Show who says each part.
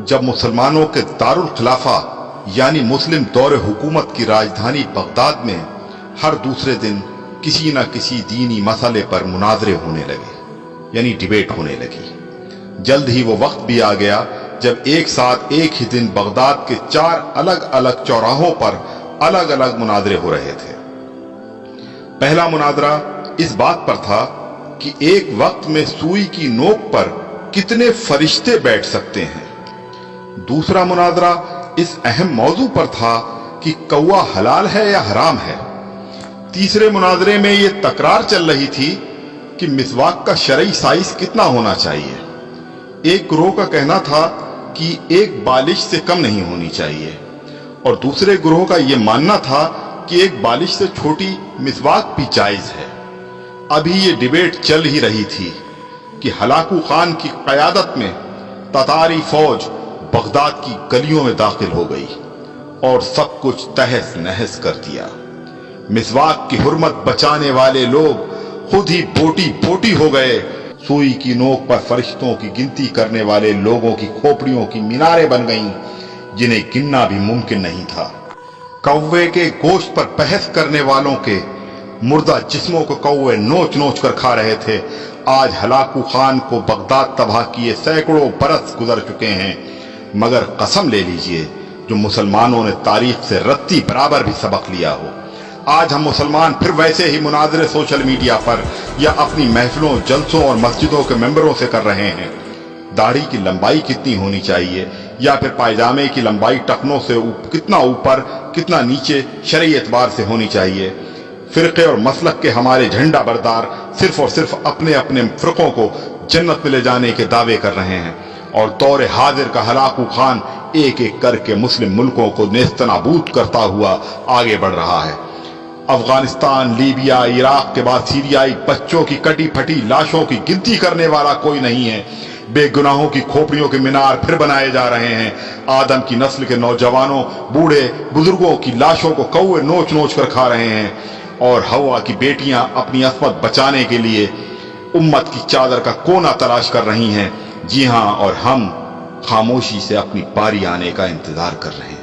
Speaker 1: جب مسلمانوں کے دارل خلافہ یعنی مسلم دور حکومت کی راجدھانی بغداد میں ہر دوسرے دن کسی نہ کسی دینی مسئلے پر مناظرے ہونے لگے، یعنی ڈیبیٹ ہونے لگی۔ جلد ہی وہ وقت بھی آ گیا جب ایک ساتھ ایک ہی دن بغداد کے 4 الگ الگ چوراہوں پر الگ الگ مناظرے ہو رہے تھے۔ پہلا مناظرہ اس بات پر تھا کہ ایک وقت میں سوئی کی نوک پر کتنے فرشتے بیٹھ سکتے ہیں۔ دوسرا مناظرہ اس اہم موضوع پر تھا کہ کوا حلال ہے یا حرام ہے۔ تیسرے مناظرے میں یہ تکرار چل رہی تھی کہ مسواک کا شرعی سائز کتنا ہونا چاہیے۔ ایک گروہ کا کہنا تھا کہ 1 بالش سے کم نہیں ہونی چاہیے، اور دوسرے گروہ کا یہ ماننا تھا کہ 1 بالش سے چھوٹی مسواک بھی جائز ہے۔ ابھی یہ ڈیبیٹ چل ہی رہی تھی کہ ہلاکو خان کی قیادت میں تتاری فوج بغداد کی گلیوں میں داخل ہو گئی اور سب کچھ تہس نہس کر دیا۔ مسواک کی حرمت بچانے والے لوگ خود ہی بوٹی بوٹی ہو گئے۔ سوئی کی نوک پر فرشتوں کی گنتی کرنے والے لوگوں کی کھوپڑیوں کی میناریں بن گئیں جنہیں گننا بھی ممکن نہیں تھا۔ کوے کے گوشت پر بحث کرنے والوں کے مردہ جسموں کو کوے نوچ نوچ کر کھا رہے تھے۔ آج ہلاکو خان کو بغداد تباہ کیے سینکڑوں برس گزر چکے ہیں، مگر قسم لے لیجئے جو مسلمانوں نے تاریخ سے رتی برابر بھی سبق لیا ہو۔ آج ہم مسلمان پھر ویسے ہی مناظرے سوشل میڈیا پر یا اپنی محفلوں، جلسوں اور مسجدوں کے ممبروں سے کر رہے ہیں۔ داڑھی کی لمبائی کتنی ہونی چاہیے، یا پھر پائجامے کی لمبائی ٹخنوں سے کتنا اوپر کتنا نیچے شرعی اعتبار سے ہونی چاہیے۔ فرقے اور مسلک کے ہمارے جھنڈا بردار صرف اور صرف اپنے اپنے فرقوں کو جنت میں لے جانے کے دعوے کر رہے ہیں، اور دور حاضر کا ہلاکو خان ایک ایک کر کے مسلم ملکوں کو نیست نابود کرتا ہوا آگے بڑھ رہا ہے۔ افغانستان، لیبیا، عراق کے بعد سیریائی بچوں کی کٹی پھٹی لاشوں کی گنتی کرنے والا کوئی نہیں ہے۔ بے گناہوں کی کھوپڑیوں کے مینار پھر بنائے جا رہے ہیں۔ آدم کی نسل کے نوجوانوں، بوڑھے، بزرگوں کی لاشوں کو کوے نوچ نوچ کر کھا رہے ہیں، اور ہوا کی بیٹیاں اپنی عصمت بچانے کے لیے امت کی چادر کا کونا تلاش کر رہی ہیں۔ جی ہاں، اور ہم خاموشی سے اپنی باری آنے کا انتظار کر رہے ہیں۔